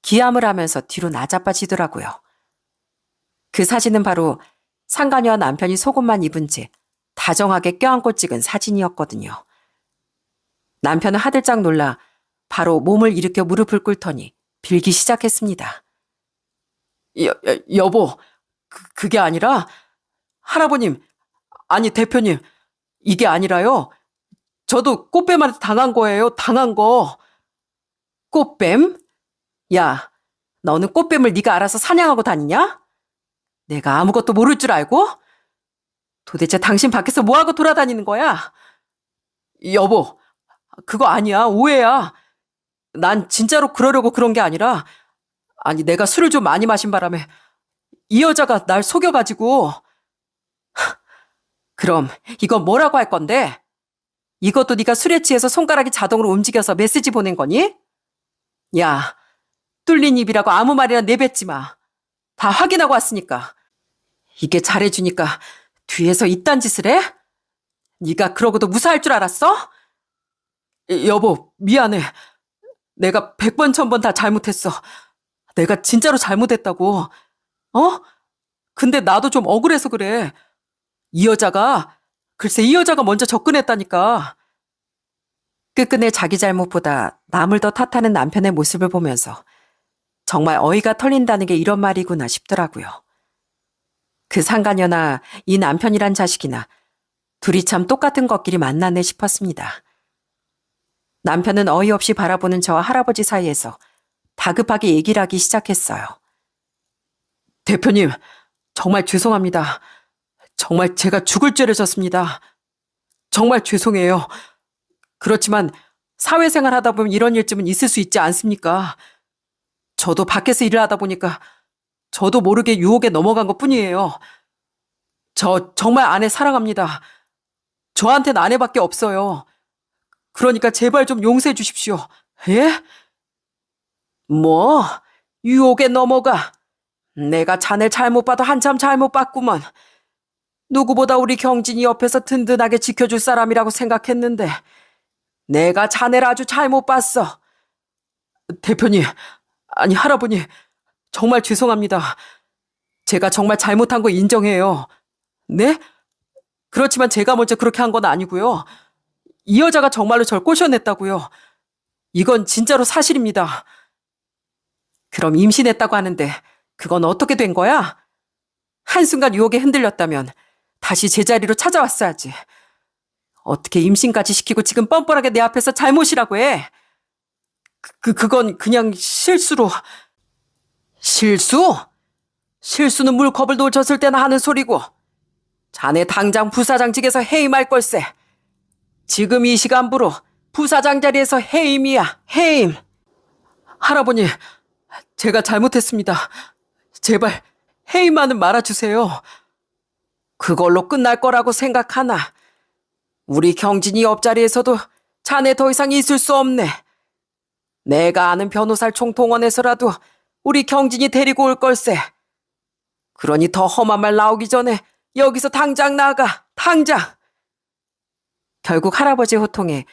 Speaker 1: 기함을 하면서 뒤로 나자빠지더라고요. 그 사진은 바로 상간녀와 남편이 속옷만 입은 채 다정하게 껴안고 찍은 사진이었거든요. 남편은 하들짝 놀라 바로 몸을 일으켜 무릎을 꿇더니 빌기 시작했습니다. 여보, 그게 아니라 할아버님, 아니 대표님, 이게 아니라요. 저도 꽃뱀한테 당한 거예요. 당한 거. 꽃뱀? 야, 너는 꽃뱀을 네가 알아서 사냥하고 다니냐? 내가 아무것도 모를 줄 알고? 도대체 당신 밖에서 뭐하고 돌아다니는 거야? 여보, 그거 아니야. 오해야. 난 진짜로 그러려고 그런 게 아니라 아니 내가 술을 좀 많이 마신 바람에 이 여자가 날 속여가지고. 그럼 이건 뭐라고 할 건데? 이것도 네가 술에 취해서 손가락이 자동으로 움직여서 메시지 보낸 거니? 야, 뚫린 입이라고 아무 말이나 내뱉지 마. 다 확인하고 왔으니까. 이게 잘해주니까 뒤에서 이딴 짓을 해? 네가 그러고도 무사할 줄 알았어? 여보, 미안해. 내가 100번, 1000번 다 잘못했어. 내가 진짜로 잘못했다고. 어? 근데 나도 좀 억울해서 그래. 글쎄 이 여자가 먼저 접근했다니까. 끝끝내 자기 잘못보다 남을 더 탓하는 남편의 모습을 보면서 정말 어이가 털린다는 게 이런 말이구나 싶더라고요. 그 상간녀나 이 남편이란 자식이나 둘이 참 똑같은 것끼리 만나네 싶었습니다. 남편은 어이없이 바라보는 저와 할아버지 사이에서 다급하게 얘기를 하기 시작했어요. 대표님, 정말 죄송합니다. 정말 제가 죽을 죄를 졌습니다. 정말 죄송해요. 그렇지만 사회생활 하다 보면 이런 일쯤은 있을 수 있지 않습니까? 저도 밖에서 일을 하다 보니까 저도 모르게 유혹에 넘어간 것 뿐이에요. 저 정말 아내 사랑합니다. 저한텐 아내밖에 없어요. 그러니까 제발 좀 용서해 주십시오. 예? 뭐? 유혹에 넘어가. 내가 자네 잘못 봐도 한참 잘못 봤구먼. 누구보다 우리 경진이 옆에서 든든하게 지켜줄 사람이라고 생각했는데 내가 자네를 아주 잘못 봤어. 대표님, 아니 할아버니, 정말 죄송합니다. 제가 정말 잘못한 거 인정해요. 네? 그렇지만 제가 먼저 그렇게 한 건 아니고요. 이 여자가 정말로 절 꼬셔냈다고요. 이건 진짜로 사실입니다. 그럼 임신했다고 하는데 그건 어떻게 된 거야? 한순간 유혹에 흔들렸다면 다시 제자리로 찾아왔어야지. 어떻게 임신까지 시키고 지금 뻔뻔하게 내 앞에서 잘못이라고 해? 그건 그냥 실수로. 실수? 실수는 물컵을 놓쳤을 때나 하는 소리고. 자네 당장 부사장직에서 해임할 걸세. 지금 이 시간부로 부사장 자리에서 해임이야, 해임. 할아버니, 제가 잘못했습니다. 제발 해임만은 말아주세요. 그걸로 끝날 거라고 생각하나? 우리 경진이 옆자리에서도 자네 더 이상 있을 수 없네. 내가 아는 변호사를 총동원해서라도 우리 경진이 데리고 올 걸세. 그러니 더 험한 말 나오기 전에 여기서 당장 나가, 당장. 결국 할아버지의 호통에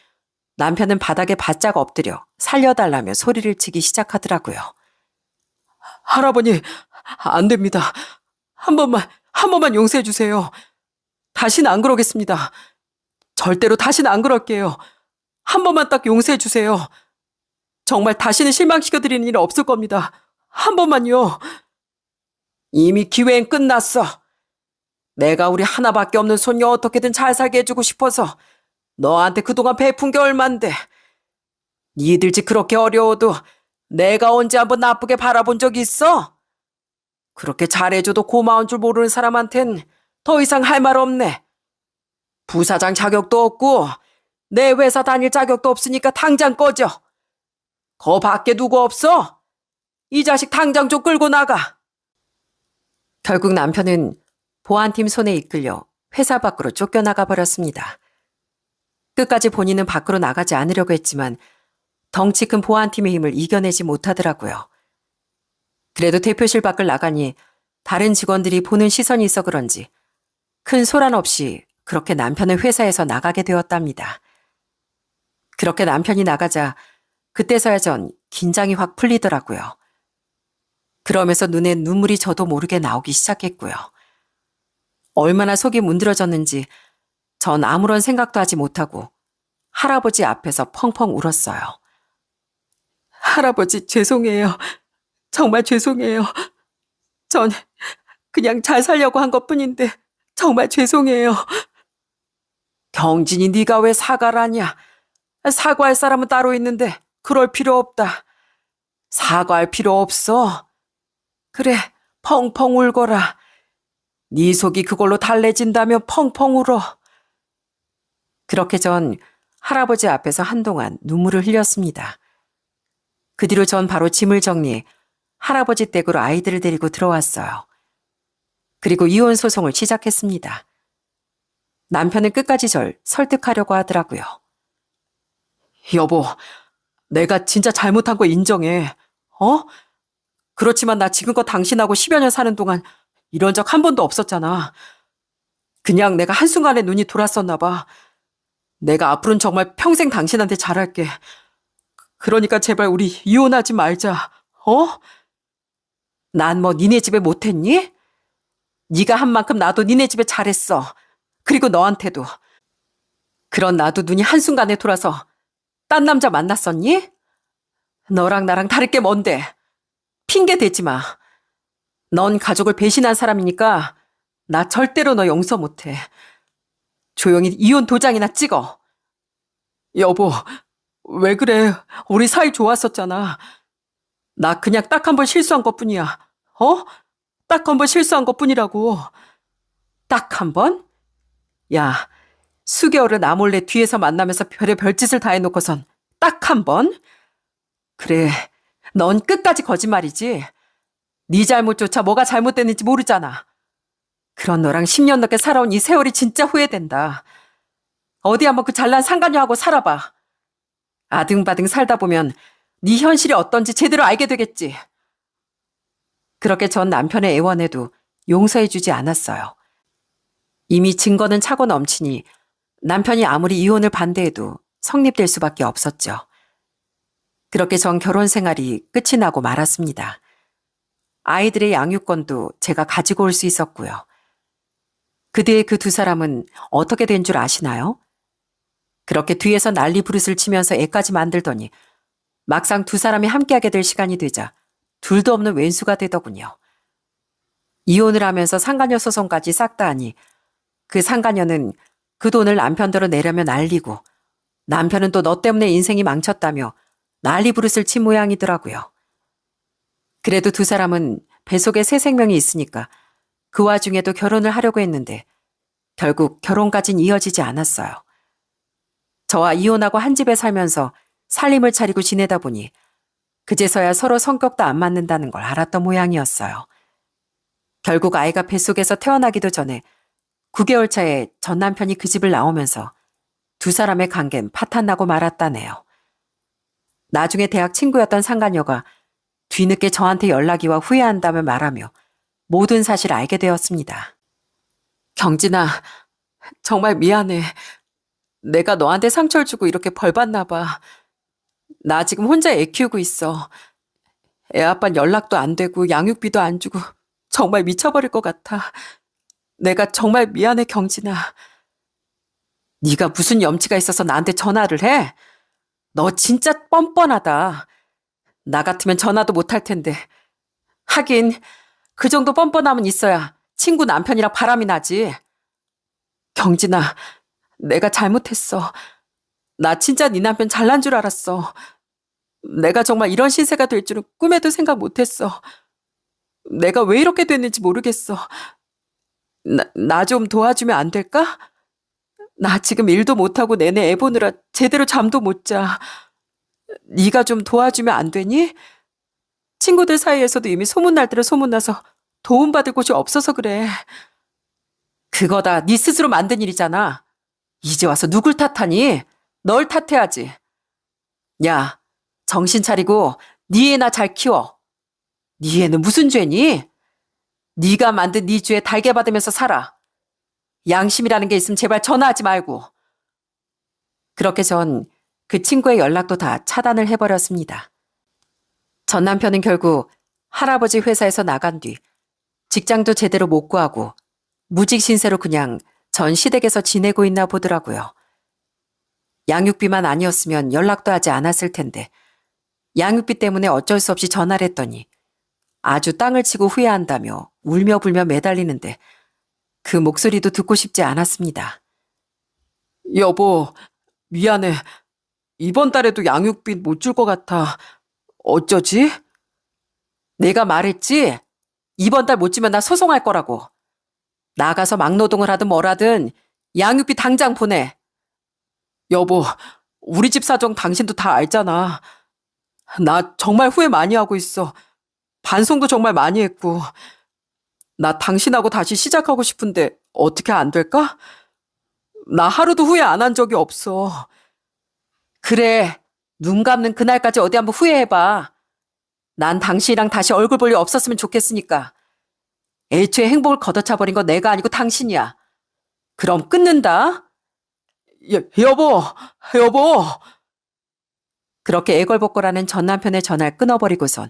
Speaker 1: 남편은 바닥에 바짝 엎드려 살려달라며 소리를 치기 시작하더라고요. 할아버니, 안 됩니다. 한 번만 용서해 주세요. 다시는 안 그러겠습니다. 절대로 다시는 안 그럴게요. 한 번만 딱 용서해 주세요. 정말 다시는 실망시켜드리는 일 없을 겁니다. 한 번만요. 이미 기회는 끝났어. 내가 우리 하나밖에 없는 손녀 어떻게든 잘 살게 해주고 싶어서 너한테 그동안 베푼 게 얼만데. 니들 집 그렇게 어려워도 내가 언제 한번 나쁘게 바라본 적 있어? 그렇게 잘해줘도 고마운 줄 모르는 사람한텐 더 이상 할 말 없네. 부사장 자격도 없고 내 회사 다닐 자격도 없으니까 당장 꺼져. 거 밖에 누구 없어? 이 자식 당장 좀 끌고 나가. 결국 남편은 보안팀 손에 이끌려 회사 밖으로 쫓겨나가 버렸습니다. 끝까지 본인은 밖으로 나가지 않으려고 했지만 덩치 큰 보안팀의 힘을 이겨내지 못하더라고요. 그래도 대표실 밖을 나가니 다른 직원들이 보는 시선이 있어 그런지 큰 소란 없이 그렇게 남편은 회사에서 나가게 되었답니다. 그렇게 남편이 나가자 그때서야 전 긴장이 확 풀리더라고요. 그러면서 눈에 눈물이 저도 모르게 나오기 시작했고요. 얼마나 속이 문드러졌는지 전 아무런 생각도 하지 못하고 할아버지 앞에서 펑펑 울었어요. 할아버지 죄송해요. 정말 죄송해요. 전 그냥 잘 살려고 한 것뿐인데 정말 죄송해요. 경진이 네가 왜 사과를 하냐? 사과할 사람은 따로 있는데 그럴 필요 없다. 사과할 필요 없어. 그래, 펑펑 울거라. 네 속이 그걸로 달래진다면 펑펑 울어. 그렇게 전 할아버지 앞에서 한동안 눈물을 흘렸습니다. 그 뒤로 전 바로 짐을 정리해 할아버지 댁으로 아이들을 데리고 들어왔어요. 그리고 이혼 소송을 시작했습니다. 남편은 끝까지 절 설득하려고 하더라고요. 여보, 내가 진짜 잘못한 거 인정해. 어? 그렇지만 나 지금껏 당신하고 10여 년 사는 동안 이런 적 한 번도 없었잖아. 그냥 내가 한순간에 눈이 돌았었나 봐. 내가 앞으로는 정말 평생 당신한테 잘할게. 그러니까 제발 우리 이혼하지 말자. 어? 난 뭐 니네 집에 못했니? 네가 한 만큼 나도 니네 집에 잘했어. 그리고 너한테도. 그런 나도 눈이 한순간에 돌아서 딴 남자 만났었니? 너랑 나랑 다를 게 뭔데? 핑계 대지 마. 넌 가족을 배신한 사람이니까 나 절대로 너 용서 못해. 조용히 이혼 도장이나 찍어. 여보, 왜 그래? 우리 사이 좋았었잖아. 나 그냥 딱 한 번 실수한 것뿐이야. 어? 딱 한 번 실수한 것뿐이라고. 딱 한 번? 야, 수개월을 나 몰래 뒤에서 만나면서 별의 별짓을 다 해놓고선 딱 한 번? 그래, 넌 끝까지 거짓말이지. 네 잘못조차 뭐가 잘못됐는지 모르잖아. 그런 너랑 10년 넘게 살아온 이 세월이 진짜 후회된다. 어디 한번 그 잘난 상간녀하고 살아봐. 아등바등 살다 보면 네 현실이 어떤지 제대로 알게 되겠지. 그렇게 전 남편의 애원에도 용서해주지 않았어요. 이미 증거는 차고 넘치니 남편이 아무리 이혼을 반대해도 성립될 수밖에 없었죠. 그렇게 전 결혼 생활이 끝이 나고 말았습니다. 아이들의 양육권도 제가 가지고 올 수 있었고요. 그 뒤에 그 두 사람은 어떻게 된 줄 아시나요? 그렇게 뒤에서 난리 부르스를 치면서 애까지 만들더니 막상 두 사람이 함께하게 될 시간이 되자 둘도 없는 왼수가 되더군요. 이혼을 하면서 상간녀 소송까지 싹 다 하니 그 상간녀는 그 돈을 남편대로 내려며 난리고 남편은 또 너 때문에 인생이 망쳤다며 난리 부르스를 친 모양이더라고요. 그래도 두 사람은 뱃속에 새 생명이 있으니까 그 와중에도 결혼을 하려고 했는데 결국 결혼까진 이어지지 않았어요. 저와 이혼하고 한 집에 살면서 살림을 차리고 지내다 보니 그제서야 서로 성격도 안 맞는다는 걸 알았던 모양이었어요. 결국 아이가 뱃속에서 태어나기도 전에 9개월 차에 전 남편이 그 집을 나오면서 두 사람의 관계는 파탄나고 말았다네요. 나중에 대학 친구였던 상간녀가 뒤늦게 저한테 연락이 와 후회한다며 말하며 모든 사실을 알게 되었습니다. 경진아, 정말 미안해. 내가 너한테 상처를 주고 이렇게 벌 받나 봐. 나 지금 혼자 애 키우고 있어. 애 아빠는 연락도 안 되고 양육비도 안 주고 정말 미쳐버릴 것 같아. 내가 정말 미안해, 경진아. 네가 무슨 염치가 있어서 나한테 전화를 해? 너 진짜 뻔뻔하다. 나 같으면 전화도 못 할 텐데. 하긴 그 정도 뻔뻔함은 있어야 친구 남편이랑 바람이 나지. 경진아, 내가 잘못했어. 나 진짜 네 남편 잘난 줄 알았어. 내가 정말 이런 신세가 될 줄은 꿈에도 생각 못했어. 내가 왜 이렇게 됐는지 모르겠어. 나 좀 도와주면 안 될까? 나 지금 일도 못하고 내내 애 보느라 제대로 잠도 못 자. 네가 좀 도와주면 안 되니? 친구들 사이에서도 이미 소문날 대로 소문나서 도움받을 곳이 없어서 그래. 그거 다 네 스스로 만든 일이잖아. 이제 와서 누굴 탓하니? 널 탓해야지. 야, 정신 차리고 네 애나 잘 키워. 네 애는 무슨 죄니? 네가 만든 네 죄에 달게 받으면서 살아. 양심이라는 게 있으면 제발 전화하지 말고. 그렇게 전 그 친구의 연락도 다 차단을 해버렸습니다. 전 남편은 결국 할아버지 회사에서 나간 뒤 직장도 제대로 못 구하고 무직 신세로 그냥 전 시댁에서 지내고 있나 보더라고요. 양육비만 아니었으면 연락도 하지 않았을 텐데 양육비 때문에 어쩔 수 없이 전화를 했더니 아주 땅을 치고 후회한다며 울며 불며 매달리는데 그 목소리도 듣고 싶지 않았습니다. 여보, 미안해. 이번 달에도 양육비 못 줄 것 같아. 어쩌지? 내가 말했지? 이번 달 못 주면 나 소송할 거라고. 나가서 막노동을 하든 뭐라든 양육비 당장 보내. 여보, 우리 집 사정 당신도 다 알잖아. 나 정말 후회 많이 하고 있어. 반성도 정말 많이 했고. 나 당신하고 다시 시작하고 싶은데 어떻게 안 될까? 나 하루도 후회 안 한 적이 없어. 그래, 눈 감는 그날까지 어디 한번 후회해봐. 난 당신이랑 다시 얼굴 볼 일 없었으면 좋겠으니까. 애초에 행복을 걷어차버린 건 내가 아니고 당신이야. 그럼 끊는다. 여보, 여보. 그렇게 애걸복걸하는 전 남편의 전화를 끊어버리고선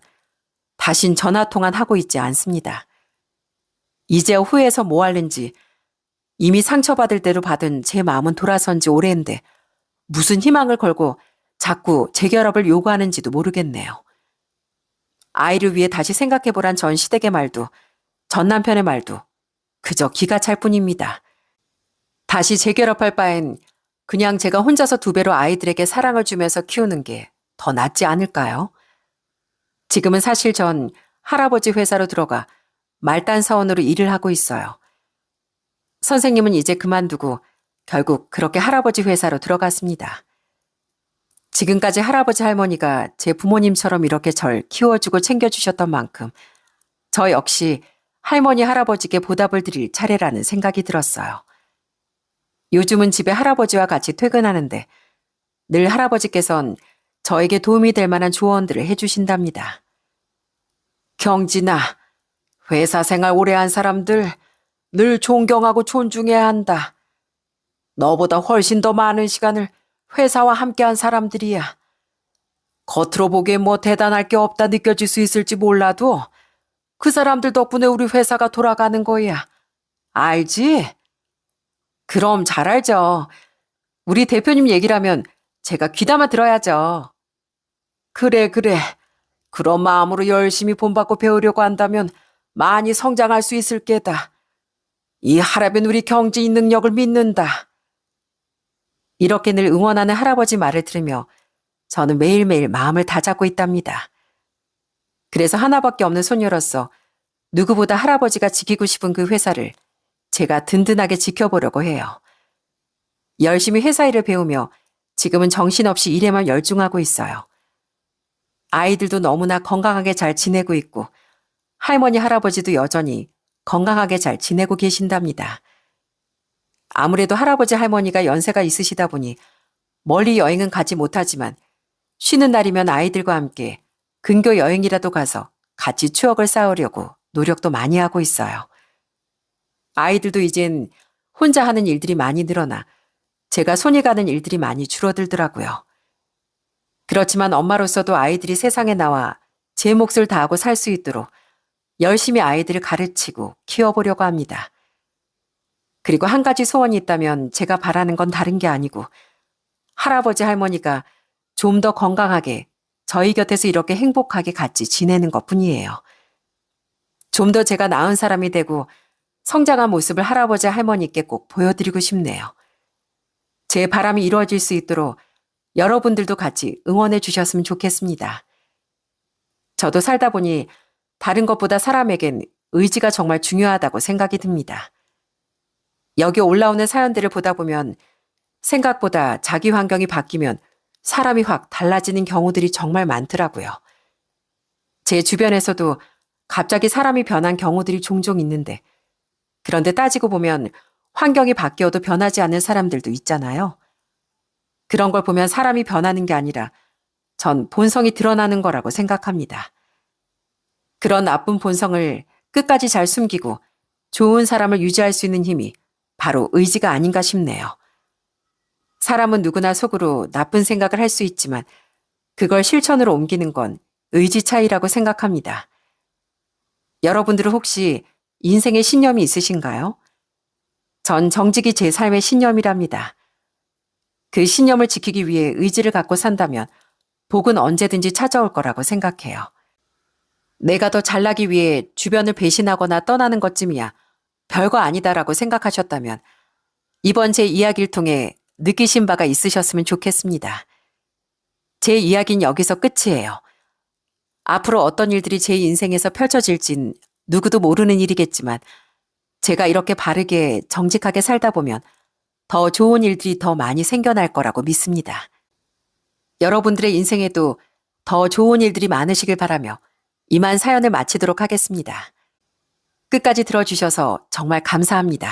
Speaker 1: 다신 전화통화는 하고 있지 않습니다. 이제야 후회해서 뭐 하는지 이미 상처받을 대로 받은 제 마음은 돌아선 지 오래인데 무슨 희망을 걸고 자꾸 재결합을 요구하는지도 모르겠네요. 아이를 위해 다시 생각해보란 전 시댁의 말도 전 남편의 말도 그저 기가 찰 뿐입니다. 다시 재결합할 바엔 그냥 제가 혼자서 2배로 아이들에게 사랑을 주면서 키우는 게 더 낫지 않을까요? 지금은 사실 전 할아버지 회사로 들어가 말단 사원으로 일을 하고 있어요. 선생님은 이제 그만두고 결국 그렇게 할아버지 회사로 들어갔습니다. 지금까지 할아버지 할머니가 제 부모님처럼 이렇게 절 키워주고 챙겨주셨던 만큼 저 역시 할머니 할아버지께 보답을 드릴 차례라는 생각이 들었어요. 요즘은 집에 할아버지와 같이 퇴근하는데 늘 할아버지께선 저에게 도움이 될 만한 조언들을 해주신답니다. 경진아, 회사 생활 오래 한 사람들 늘 존경하고 존중해야 한다. 너보다 훨씬 더 많은 시간을 회사와 함께한 사람들이야. 겉으로 보기엔 뭐 대단할 게 없다 느껴질 수 있을지 몰라도 그 사람들 덕분에 우리 회사가 돌아가는 거야. 알지? 그럼 잘 알죠. 우리 대표님 얘기라면 제가 귀담아 들어야죠. 그래. 그런 마음으로 열심히 본받고 배우려고 한다면 많이 성장할 수 있을 게다. 이 할아버지는 우리 경진이 능력을 믿는다. 이렇게 늘 응원하는 할아버지 말을 들으며 저는 매일매일 마음을 다잡고 있답니다. 그래서 하나밖에 없는 손녀로서 누구보다 할아버지가 지키고 싶은 그 회사를 제가 든든하게 지켜보려고 해요. 열심히 회사 일을 배우며 지금은 정신없이 일에만 열중하고 있어요. 아이들도 너무나 건강하게 잘 지내고 있고 할머니 할아버지도 여전히 건강하게 잘 지내고 계신답니다. 아무래도 할아버지 할머니가 연세가 있으시다 보니 멀리 여행은 가지 못하지만 쉬는 날이면 아이들과 함께 근교 여행이라도 가서 같이 추억을 쌓으려고 노력도 많이 하고 있어요. 아이들도 이젠 혼자 하는 일들이 많이 늘어나 제가 손이 가는 일들이 많이 줄어들더라고요. 그렇지만 엄마로서도 아이들이 세상에 나와 제 몫을 다하고 살 수 있도록 열심히 아이들을 가르치고 키워보려고 합니다. 그리고 한 가지 소원이 있다면 제가 바라는 건 다른 게 아니고 할아버지 할머니가 좀 더 건강하게 저희 곁에서 이렇게 행복하게 같이 지내는 것뿐이에요. 좀 더 제가 나은 사람이 되고 성장한 모습을 할아버지 할머니께 꼭 보여드리고 싶네요. 제 바람이 이루어질 수 있도록 여러분들도 같이 응원해 주셨으면 좋겠습니다. 저도 살다 보니 다른 것보다 사람에겐 의지가 정말 중요하다고 생각이 듭니다. 여기 올라오는 사연들을 보다 보면 생각보다 자기 환경이 바뀌면 사람이 확 달라지는 경우들이 정말 많더라고요. 제 주변에서도 갑자기 사람이 변한 경우들이 종종 있는데 그런데 따지고 보면 환경이 바뀌어도 변하지 않는 사람들도 있잖아요. 그런 걸 보면 사람이 변하는 게 아니라 전 본성이 드러나는 거라고 생각합니다. 그런 나쁜 본성을 끝까지 잘 숨기고 좋은 사람을 유지할 수 있는 힘이 바로 의지가 아닌가 싶네요. 사람은 누구나 속으로 나쁜 생각을 할 수 있지만 그걸 실천으로 옮기는 건 의지 차이라고 생각합니다. 여러분들은 혹시 인생의 신념이 있으신가요? 전 정직이 제 삶의 신념이랍니다. 그 신념을 지키기 위해 의지를 갖고 산다면 복은 언제든지 찾아올 거라고 생각해요. 내가 더 잘나기 위해 주변을 배신하거나 떠나는 것쯤이야 별거 아니다라고 생각하셨다면 이번 제 이야기를 통해 느끼신 바가 있으셨으면 좋겠습니다. 제 이야기는 여기서 끝이에요. 앞으로 어떤 일들이 제 인생에서 펼쳐질진 누구도 모르는 일이겠지만 제가 이렇게 바르게 정직하게 살다 보면 더 좋은 일들이 더 많이 생겨날 거라고 믿습니다. 여러분들의 인생에도 더 좋은 일들이 많으시길 바라며 이만 사연을 마치도록 하겠습니다. 끝까지 들어주셔서 정말 감사합니다.